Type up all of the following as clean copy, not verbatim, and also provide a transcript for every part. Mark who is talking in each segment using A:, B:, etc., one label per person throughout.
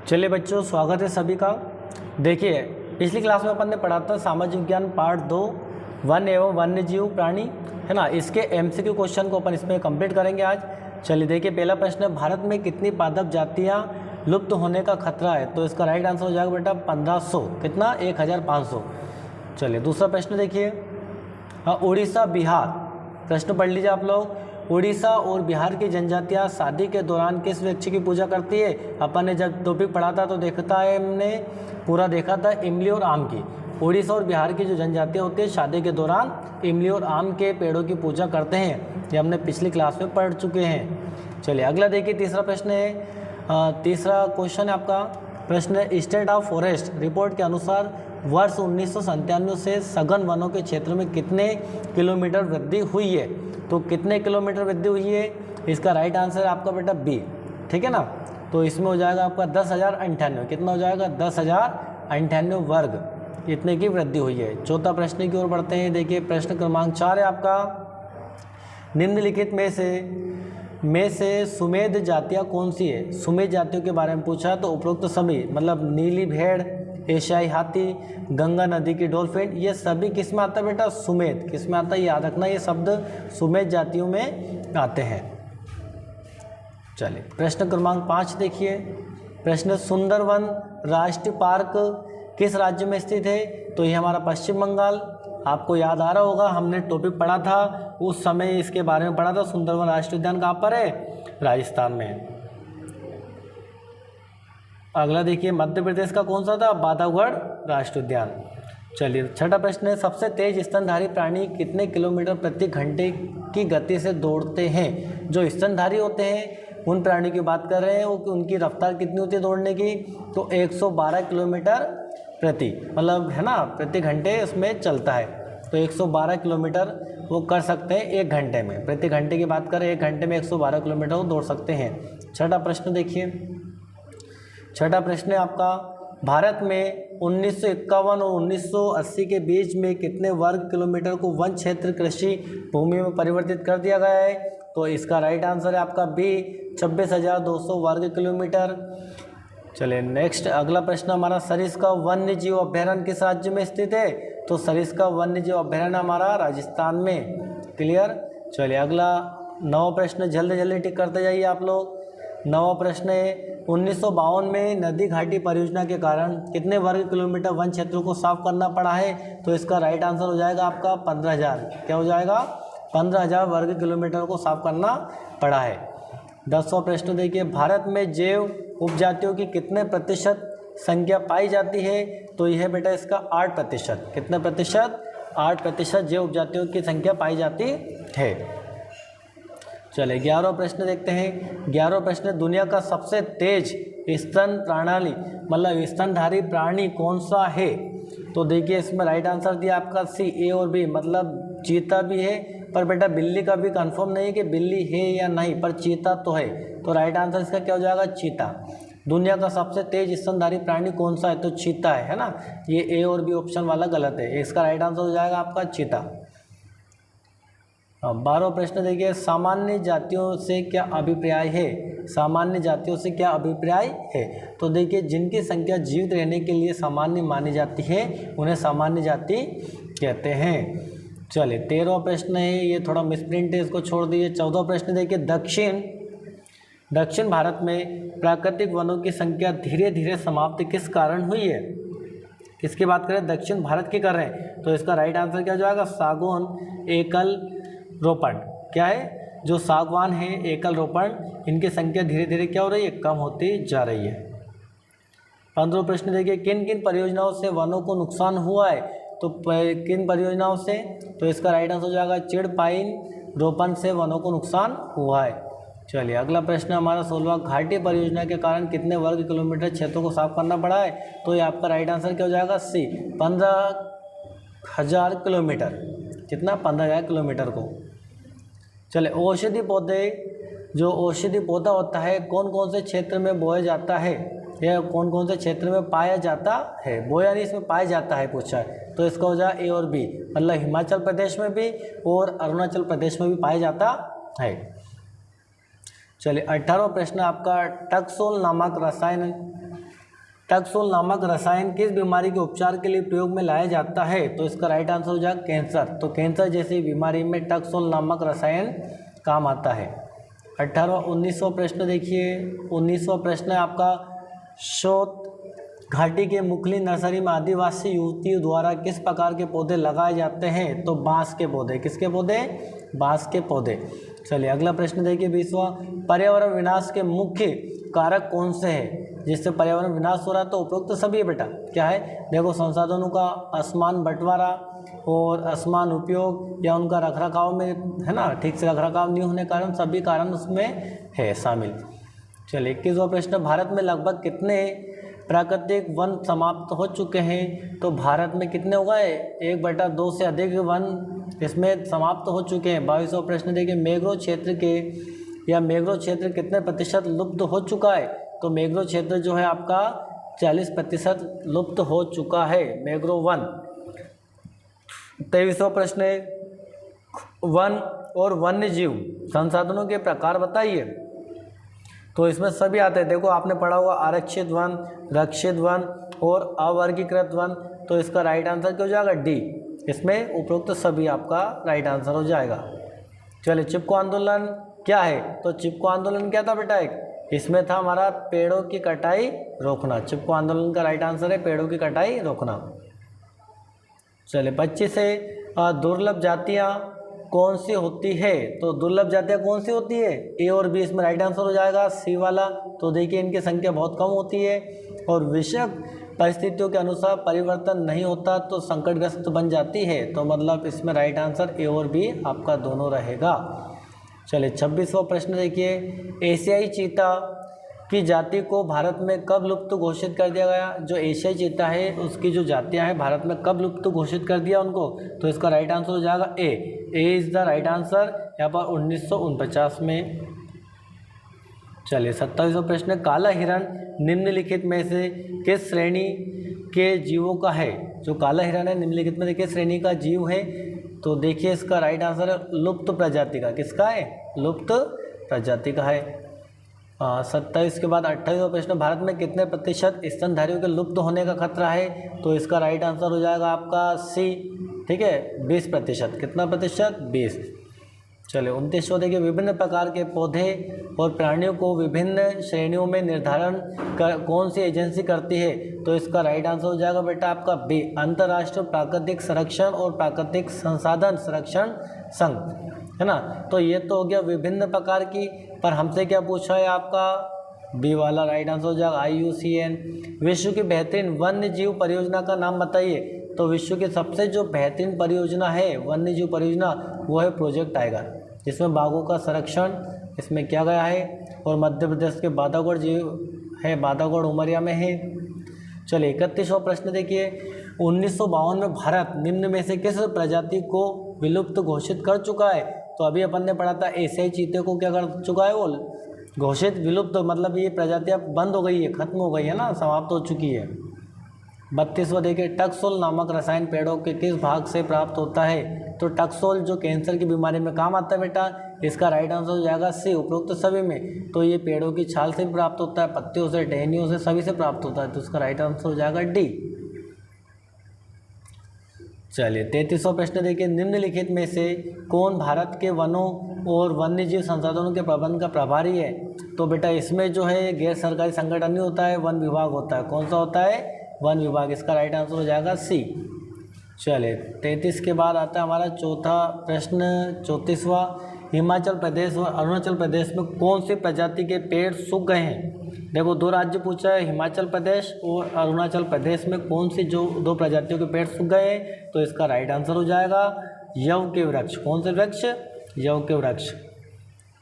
A: चलिए बच्चों, स्वागत है सभी का। देखिए, पिछली क्लास में अपन ने पढ़ा था सामाजिक विज्ञान पार्ट 2 वन एवं वन्य जीव प्राणी, है ना। इसके एमसीक्यू क्वेश्चन को अपन इसमें कंप्लीट करेंगे आज। चलिए देखिए, पहला प्रश्न है, भारत में कितनी पादप जातियां लुप्त होने का खतरा है? तो इसका राइट आंसर हो जाएगा बेटा 1500। कितना? 1500। चलिए दूसरा प्रश्न देखिए, उड़ीसा बिहार, प्रश्न पढ़ लीजिए आप लोग। उड़ीसा और बिहार की जनजातियां शादी के दौरान किस वृक्ष की पूजा करती है? अपन ने जब टॉपिक पढ़ा था तो देखता है, हमने पूरा देखा था इमली और आम की। उड़ीसा और बिहार की जो जनजातियां होती है शादी के दौरान इमली और आम के पेड़ों की पूजा करते हैं। ये हमने पिछली क्लास में पढ़ चुके हैं। चलिए अगला देखिए, तीसरा प्रश्न है, तीसरा क्वेश्चन है आपका। प्रश्न है, स्टेट ऑफ फॉरेस्ट रिपोर्ट के अनुसार वर्ष 1997 से सघन वनों के क्षेत्र में कितने किलोमीटर वृद्धि हुई है? तो कितने किलोमीटर वृद्धि हुई है? इसका राइट आंसर है आपका बेटा बी। ठीक है ना। तो इसमें हो जाएगा आपका 10,098। कितना हो जाएगा? 10,098 वर्ग, इतने की वृद्धि हुई है। चौथा प्रश्न की ओर बढ़ते हैं। देखिए प्रश्न क्रमांक 4 है आपका, निम्नलिखित में से सुमेध जातियाँ कौन सी है? सुमेध जातियों के बारे में पूछा तो उपरोक्त सभी, मतलब नीली भेड़, एशियाई हाथी, गंगा नदी की डॉल्फिन, ये सभी किस में आता है बेटा? सुमेध। किस में आता है? याद रखना, ये शब्द सुमेध जातियों में आते हैं। चलिए प्रश्न क्रमांक 5 देखिए। प्रश्न, सुंदरवन राष्ट्रीय पार्क किस राज्य में स्थित है? तो ये हमारा पश्चिम बंगाल। आपको याद आ रहा होगा, हमने टॉपिक पढ़ा था उस समय, इसके बारे में पढ़ा था। सुंदरवन राष्ट्रीय उद्यान कहाँ पर है? राजस्थान में। अगला देखिए, मध्य प्रदेश का कौन सा था? बांधवगढ़ राष्ट्रीय उद्यान। चलिए छठा प्रश्न है, सबसे तेज स्तनधारी प्राणी कितने किलोमीटर प्रति घंटे की गति से दौड़ते हैं? जो स्तनधारी होते हैं उन प्राणियों की बात कर रहे हैं, वो उनकी रफ्तार कितनी होती है दौड़ने की? तो 112 किलोमीटर प्रति, मतलब है ना, प्रति घंटे उसमें चलता है। तो 112 किलोमीटर वो कर सकते हैं 1 घंटे में। प्रति घंटे की बात करें, 1 घंटे में 112 किलोमीटर वो दौड़ सकते हैं। छठा प्रश्न देखिए, छठा प्रश्न है आपका, भारत में 1951 और 1980 के बीच में कितने वर्ग किलोमीटर को वन क्षेत्र कृषि भूमि में परिवर्तित कर दिया गया है? तो इसका राइट आंसर है आपका बी, 26,200 वर्ग किलोमीटर। चलिए नेक्स्ट, अगला प्रश्न हमारा, सरिस्का वन्य जीव अभ्यारण्य किस राज्य में स्थित है? तो सरिस्का वन्य जीव अभ्यारण्य हमारा राजस्थान में। क्लियर। चलिए अगला 9वां प्रश्न, जल्दी जल्दी टिक करते जाइए आप लोग। 9वां प्रश्न है, 1952 में नदी घाटी परियोजना के कारण कितने वर्ग किलोमीटर वन क्षेत्रों को साफ करना पड़ा है? तो इसका राइट आंसर हो जाएगा आपका 15,000। क्या हो जाएगा? 15,000 वर्ग किलोमीटर को साफ करना पड़ा है। 10वां प्रश्न देखिए, भारत में जैव उपजातियों की कितने प्रतिशत संख्या पाई जाती है? तो यह बेटा इसका 8%। कितने प्रतिशत? 8% जैव उपजातियों की संख्या पाई जाती है। चले 11वां प्रश्न देखते हैं। 11वां प्रश्न, दुनिया का सबसे तेज स्तन प्रणाली, मतलब स्तनधारी प्राणी कौन सा है? तो देखिए इसमें राइट आंसर दिया आपका सी, ए और बी, मतलब चीता भी है, पर बेटा बिल्ली का भी कंफर्म नहीं है कि बिल्ली है या नहीं, पर चीता तो है। तो राइट आंसर इसका क्या हो जाएगा? चीता। दुनिया का सबसे तेज स्तनधारी प्राणी कौन सा है? तो चीता है ना। ये ए और बी ऑप्शन वाला गलत है, इसका राइट आंसर हो जाएगा आपका चीता। 12वां प्रश्न देखिए, सामान्य जातियों से क्या अभिप्राय है? सामान्य जातियों से क्या अभिप्राय है? तो देखिए, जिनकी संख्या जीवित रहने के लिए सामान्य मानी जाती है उन्हें सामान्य जाति कहते हैं। चलिए 13वां प्रश्न है, ये थोड़ा मिसप्रिंट है, इसको छोड़ दीजिए। 14वां प्रश्न देखिए, दक्षिण भारत में प्राकृतिक वनों की संख्या धीरे धीरे समाप्त किस कारण हुई है? किसकी बात करें? दक्षिण भारत की कर रहे हैं। तो इसका राइट आंसर क्या हो जाएगा? सागौन एकल रोपण। क्या है? जो सागवान है, एकल रोपण, इनकी संख्या धीरे धीरे क्या हो रही है? कम होती जा रही है। 15वां प्रश्न देखिए, किन किन परियोजनाओं से वनों को नुकसान हुआ है? तो किन परियोजनाओं से? तो इसका राइट आंसर हो जाएगा चिड़ पाइन रोपण से वनों को नुकसान हुआ है। चलिए अगला प्रश्न हमारा 16वां, घाटी परियोजना के कारण कितने वर्ग किलोमीटर क्षेत्रों को साफ करना पड़ा है? तो ये आपका राइट आंसर क्या हो जाएगा? सी, 15,000 किलोमीटर। कितना? 15,000 किलोमीटर को। चले औषधि पौधे, जो औषधि पौधा होता है कौन कौन से क्षेत्र में बोया जाता है? यह कौन कौन से क्षेत्र में पाया जाता है? बोया नहीं, इसमें पाया जाता है पूछा है। तो इसका हो जाए ए और बी, मतलब हिमाचल प्रदेश में भी और अरुणाचल प्रदेश में भी पाया जाता है। चलिए 18वां प्रश्न आपका, टक्सोल नामक रसायन टक्सोल नामक रसायन किस बीमारी के उपचार के लिए प्रयोग में लाया जाता है? तो इसका राइट आंसर हो जाएगा कैंसर। तो कैंसर जैसी बीमारी में टक्सोल नामक रसायन काम आता है। 19वां प्रश्न देखिए। 19वां प्रश्न है आपका, शोथ घाटी के मुखली नर्सरी में आदिवासी युवतियों द्वारा किस प्रकार के पौधे लगाए जाते हैं? तो बांस के पौधे। किसके पौधे? बांस के पौधे। चलिए अगला प्रश्न देखिए 20वां, पर्यावरण विनाश के मुख्य कारक कौन से हैं जिससे पर्यावरण विनाश हो रहा है? तो उपरोक्त तो सभी है बेटा। क्या है? देखो, संसाधनों का असमान बंटवारा और असमान उपयोग या उनका रखरखाव में, है ना, ठीक से रखरखाव नहीं होने के कारण, सभी कारण उसमें है शामिल। चलिए 21वां प्रश्न, भारत में लगभग कितने प्राकृतिक वन समाप्त हो चुके हैं? तो भारत में कितने हो गए? 1/2 से अधिक वन इसमें समाप्त हो चुके हैं। 22वां प्रश्न देखिए, मैंग्रोव क्षेत्र के या मैंग्रोव क्षेत्र कितने प्रतिशत लुप्त हो चुका है? तो मैंग्रोव क्षेत्र जो है आपका 40% लुप्त हो चुका है, मैंग्रोव वन। 23वां प्रश्न है, वन और वन्य जीव संसाधनों के प्रकार बताइए। तो इसमें सभी आते हैं। देखो, आपने पढ़ा होगा आरक्षित वन, रक्षित वन और अवर्गीकृत वन। तो इसका राइट आंसर क्या हो जाएगा? डी। इसमें उपरोक्त सभी आपका राइट आंसर हो जाएगा। चलिए, चिपको आंदोलन क्या है? तो चिपको आंदोलन क्या था बेटा? इसमें था हमारा पेड़ों की कटाई रोकना। चिपको आंदोलन का राइट आंसर है पेड़ों की कटाई रोकना। चलिए 25 है, दुर्लभ जातियाँ कौन सी होती है? तो दुर्लभ जातियाँ कौन सी होती है? ए और बी इसमें राइट आंसर हो जाएगा, सी वाला। तो देखिए, इनकी संख्या बहुत कम होती है और विषम परिस्थितियों के अनुसार परिवर्तन नहीं होता तो संकटग्रस्त बन जाती है। तो मतलब इसमें राइट आंसर ए और बी आपका दोनों रहेगा। चलिए 26वां प्रश्न देखिए, एशियाई चीता की जाति को भारत में कब लुप्त घोषित कर दिया गया? जो एशियाई चीता है उसकी जो जातियां हैं भारत में कब लुप्त घोषित कर दिया उनको? तो इसका राइट आंसर हो जाएगा A. A is the right answer यहाँ पर 1949 में। चलिए 27वां प्रश्न, काला हिरण निम्नलिखित में से किस श्रेणी के जीवों का है? जो काला हिरण है निम्नलिखित में से किस श्रेणी का जीव है? तो देखिए, इसका राइट आंसर है लुप्त प्रजाति का। किसका है? लुप्त प्रजाति का है। 27 के बाद 28वां प्रश्न, भारत में कितने प्रतिशत स्तनधारियों के लुप्त होने का खतरा है? तो इसका राइट आंसर हो जाएगा आपका सी। ठीक है, 20%। कितना प्रतिशत? 20। चलिए 29वां देखिए, विभिन्न प्रकार के पौधे और प्राणियों को विभिन्न श्रेणियों में निर्धारण कौन सी एजेंसी करती है? तो इसका राइट आंसर हो जाएगा बेटा आपका बी, अंतर्राष्ट्रीय प्राकृतिक संरक्षण और प्राकृतिक संसाधन संरक्षण संघ, है ना। तो ये तो हो गया विभिन्न प्रकार की, पर हमसे क्या पूछा है आपका? बी वाला राइट आंसर हो जाएगा IUCN। विश्व की बेहतरीन वन्य जीव परियोजना का नाम बताइए। तो विश्व की सबसे जो बेहतरीन परियोजना है वन्य जीव परियोजना वो है प्रोजेक्ट टाइगर, जिसमें बाघों का संरक्षण इसमें किया गया है और मध्य प्रदेश के बांधवगढ़ जीव है, बांधवगढ़ उमरिया में है। चलिए 31वां प्रश्न देखिए, 1952 में भारत निम्न में से किस प्रजाति को विलुप्त घोषित कर चुका है? तो अभी अपन ने पढ़ा था एशियाई चीते को क्या कर चुका है? वो घोषित विलुप्त, मतलब ये प्रजातियाँ बंद हो गई है, खत्म हो गई है ना, समाप्त हो चुकी है। 32वां देखिए, टक्सोल नामक रसायन पेड़ों के किस भाग से प्राप्त होता है? तो टक्सोल जो कैंसर की बीमारी में काम आता है बेटा, इसका राइट आंसर हो जाएगा सी, उपरोक्त सभी में। तो ये पेड़ों की छाल से प्राप्त होता है, पत्तियों से, टहनियों से, सभी से प्राप्त होता है। तो इसका राइट आंसर हो जाएगा डी। चलिए 33वां प्रश्न देखिए, निम्नलिखित में से कौन भारत के वनों और वन्यजीव संसाधनों के प्रबंधन का प्रभारी है? तो बेटा इसमें जो है गैर सरकारी संगठन नहीं होता है, वन विभाग होता है। कौन सा होता है? वन विभाग। इसका राइट आंसर हो जाएगा सी। चलिए 33 के बाद आता है हमारा चौथा प्रश्न, 34वां, हिमाचल प्रदेश और अरुणाचल प्रदेश में कौन सी प्रजाति के पेड़ सूख गए हैं? देखो, दो राज्य पूछा है, हिमाचल प्रदेश और अरुणाचल प्रदेश में कौन सी जो दो प्रजातियों के पेड़ सूख गए हैं? तो इसका राइट आंसर हो जाएगा यव के वृक्ष। कौन से वृक्ष? यव के वृक्ष।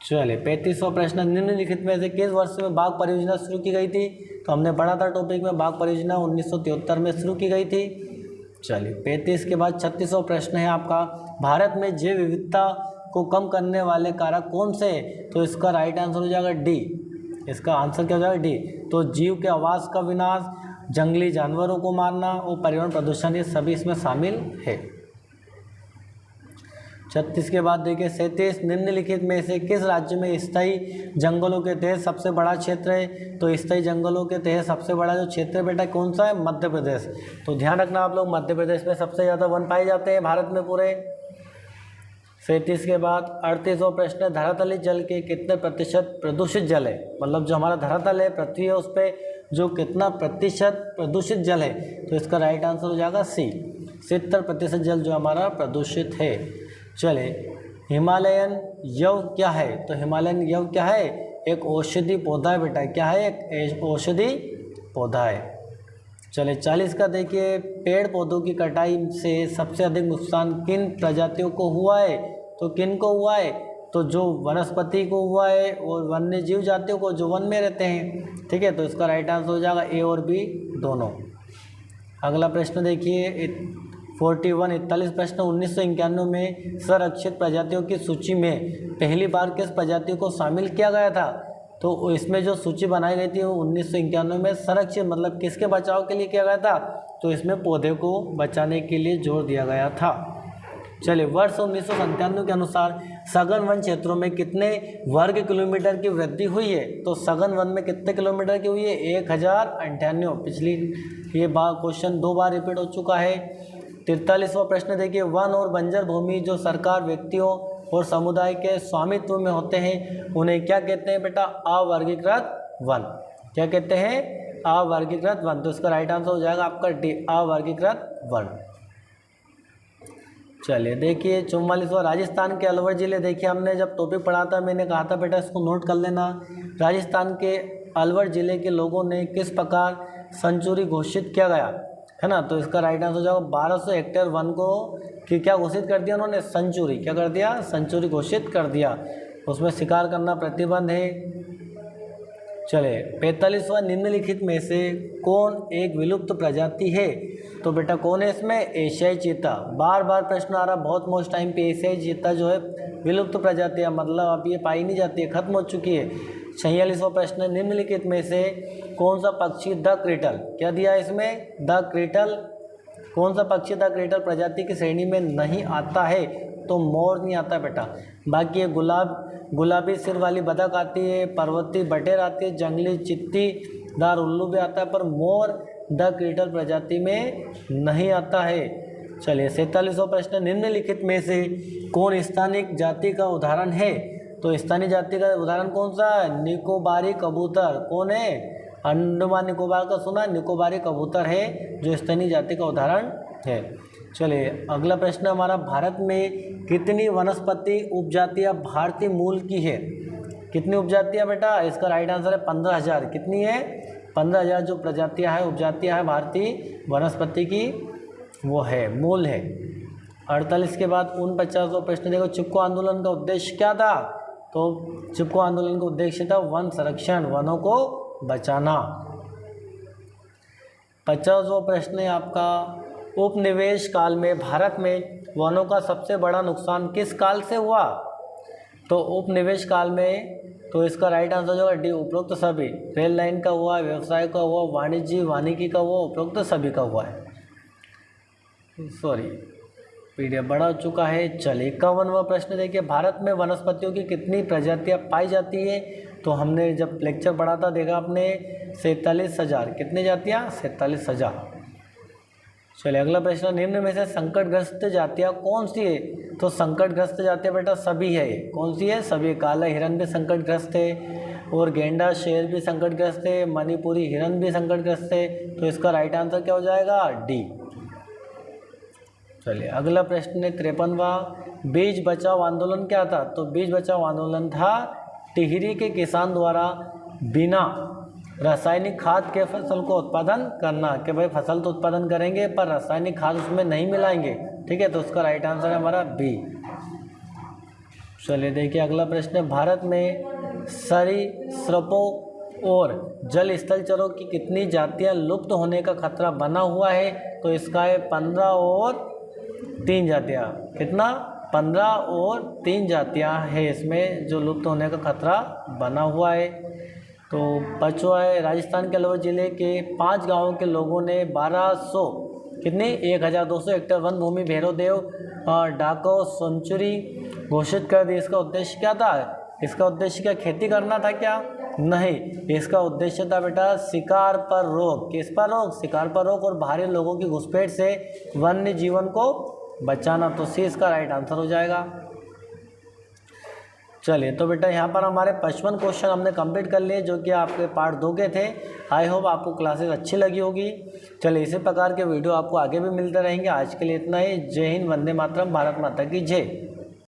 A: चलिए 35वां प्रश्न, निम्नलिखित में से किस वर्ष में बाघ परियोजना शुरू की गई थी? तो हमने पढ़ा था टॉपिक में, बाघ परियोजना 1973 में शुरू की गई थी। चलिए 35 के बाद 36वां प्रश्न है आपका, भारत में जैव विविधता को कम करने वाले कारक कौन से? तो इसका राइट आंसर हो जाएगा डी। इसका आंसर क्या हो जाएगा? डी। तो जीव के आवास का विनाश, जंगली जानवरों को मारना और पर्यावरण प्रदूषण, ये सभी इसमें शामिल है। 36 के बाद देखिए 37, निम्नलिखित में से किस राज्य में स्थायी जंगलों के तहत सबसे बड़ा क्षेत्र है? तो स्थायी जंगलों के तहत सबसे बड़ा जो क्षेत्र है बेटा कौन सा है? मध्य प्रदेश। तो ध्यान रखना आप लोग, मध्य प्रदेश में सबसे ज़्यादा वन पाए जाते हैं भारत में पूरे। 37 के बाद 38वां प्रश्न है, धरातलीय जल के कितने प्रतिशत प्रदूषित जल है? मतलब जो हमारा धरातल है, पृथ्वी है, उस पर जो कितना प्रतिशत प्रदूषित जल है? तो इसका राइट आंसर हो जाएगा सी, 70% जल जो हमारा प्रदूषित है। चले, हिमालयन यव क्या है? तो हिमालयन यव क्या है? एक औषधि पौधा है बेटा। क्या है? एक औषधि पौधा है। चले 40 का देखिए, पेड़ पौधों की कटाई से सबसे अधिक नुकसान किन प्रजातियों को हुआ है? तो किन को हुआ है? तो जो वनस्पति को हुआ है और वन्य जीव जातियों को जो वन में रहते हैं। ठीक है, तो इसका राइट आंसर हो जाएगा ए और बी दोनों। अगला प्रश्न देखिए 41 प्रश्न, 1991 में संरक्षित प्रजातियों की सूची में पहली बार किस प्रजाति को शामिल किया गया था? तो इसमें जो सूची बनाई गई थी वो 1991 में संरक्षित मतलब किसके बचाव के लिए किया गया था? तो इसमें पौधे को बचाने के लिए जोर दिया गया था। चलिए, वर्ष 1997 के अनुसार सघन वन क्षेत्रों में कितने वर्ग किलोमीटर की वृद्धि हुई है? तो सघन वन में कितने किलोमीटर की हुई है? 1098। पिछली ये बार क्वेश्चन 2 बार रिपीट हो चुका है। 43वां प्रश्न देखिए, वन और बंजर भूमि जो सरकार, व्यक्तियों और समुदाय के स्वामित्व में होते हैं उन्हें क्या कहते हैं बेटा? अवर्गीकृत वन। क्या कहते हैं? अवर्गीकृत वन। तो इसका राइट आंसर हो जाएगा आपका डी, अवर्गीकृत वन। चलिए देखिए 44वां, राजस्थान के अलवर जिले। देखिए हमने जब टॉपिक पढ़ा था मैंने कहा था बेटा इसको नोट कर लेना। राजस्थान के अलवर जिले के लोगों ने किस प्रकार सेंचुरी घोषित किया गया है ना? तो इसका राइट आंसर हो जाएगा 1200 हेक्टेयर वन को कि क्या घोषित कर दिया उन्होंने? सेंचुरी। क्या कर दिया? सेंचुरी घोषित कर दिया। उसमें शिकार करना प्रतिबंध है। चले 45वां, निम्नलिखित में से कौन एक विलुप्त प्रजाति है? तो बेटा कौन है इसमें? एशियाई चीता। बार बार प्रश्न आ रहा बहुत मोस्ट टाइम पे, एशियाई चीता जो है विलुप्त प्रजाति है, मतलब अब ये पाई नहीं जाती है, खत्म हो चुकी है। 46वां प्रश्न, निम्नलिखित में से कौन सा पक्षी द क्रिटल, क्या दिया इसमें? द क्रिटल। कौन सा पक्षी द क्रिटल प्रजाति की श्रेणी में नहीं आता है? तो मोर नहीं आता बेटा। बाकी ये गुलाबी सिर वाली बतख आती है, पर्वतीय बटेर आती है, जंगली चित्तीदार उल्लू भी आता है, पर मोर द क्रिटल प्रजाति में नहीं आता है। चलिए 47वां प्रश्न, निम्नलिखित में से कौन स्थानीय जाति का उदाहरण है? तो स्थानीय जाति का उदाहरण कौन सा है? निकोबारी कबूतर। कौन है? अंडमान निकोबार का सुना, निकोबारी कबूतर है जो स्थानीय जाति का उदाहरण है। चलिए अगला प्रश्न हमारा, भारत में कितनी वनस्पति उपजातियां भारतीय मूल की है? कितनी उपजातियां बेटा? इसका राइट आंसर है 15,000। कितनी है? 15,000 जो प्रजातियां हैं, उपजातियां हैं भारतीय वनस्पति की, वो है, मूल है। 48 के बाद 49वां प्रश्न देखो, चिपको आंदोलन का उद्देश्य क्या था? तो चिपको आंदोलन का उद्देश्य था वन संरक्षण, वनों को बचाना। 50वां प्रश्न है आपका, उपनिवेश काल में भारत में वनों का सबसे बड़ा नुकसान किस काल से हुआ? तो उपनिवेश काल में, तो इसका राइट आंसर जो है डी, उपरोक्त सभी। रेल लाइन का हुआ, व्यवसाय का हुआ, वाणिकी का हुआ, उपरोक्त सभी का हुआ है। सॉरी पीडीएफ बड़ा हो चुका है। चलिए 51वां प्रश्न देखिए, भारत में वनस्पतियों की कितनी प्रजातियां पाई जाती है? तो हमने जब लेक्चर पढ़ा था देखा आपने 47,000। कितनी जातियां? 47,000। चलिए अगला प्रश्न, निम्न में से संकटग्रस्त जातियां कौन सी है? तो संकटग्रस्त जातियां बेटा सभी है। कौन सी है? सभी। काला हिरन भी संकटग्रस्त है और गेंडा शेर भी संकटग्रस्त है, मणिपुरी हिरन भी संकटग्रस्त है। तो इसका राइट आंसर क्या हो जाएगा? डी। चलिए अगला प्रश्न है 53वां, बीज बचाओ आंदोलन क्या था? तो बीज बचाओ आंदोलन था टिहरी के किसान द्वारा बिना रासायनिक खाद के फसल को उत्पादन करना, कि भाई फसल तो उत्पादन करेंगे पर रासायनिक खाद उसमें नहीं मिलाएंगे। ठीक है, तो उसका राइट आंसर है हमारा बी। चलिए देखिए अगला प्रश्न है, भारत में सरीसृपों और जल स्थलचरों की कितनी जातियां लुप्त होने का खतरा बना हुआ है? तो इसका है 15 और 3 जातियां। कितना? 15 और 3 जातियां है इसमें जो लुप्त होने का खतरा बना हुआ है। तो 5वां है, राजस्थान के अलवर जिले के 5 गांवों के लोगों ने 1200 कितनी 1200 हेक्टेयर वन भूमि भैरवदेव डाको सेंचुरी घोषित कर दी। इसका उद्देश्य क्या था? इसका उद्देश्य क्या खेती करना था क्या? नहीं, इसका उद्देश्य था बेटा शिकार पर रोक। किस पर रोक? शिकार पर रोक और बाहरी लोगों की घुसपैठ से वन्य जीवन को बचाना। तो सी इसका राइट आंसर हो जाएगा। चलिए तो बेटा यहाँ पर हमारे 55 क्वेश्चन हमने कंप्लीट कर लिए, जो कि आपके पार्ट 2 के थे। आई होप आपको क्लासेस अच्छी लगी होगी। चलिए इसी प्रकार के वीडियो आपको आगे भी मिलते रहेंगे। आज के लिए इतना ही। जय हिंद, वंदे मातरम, भारत माता की जय।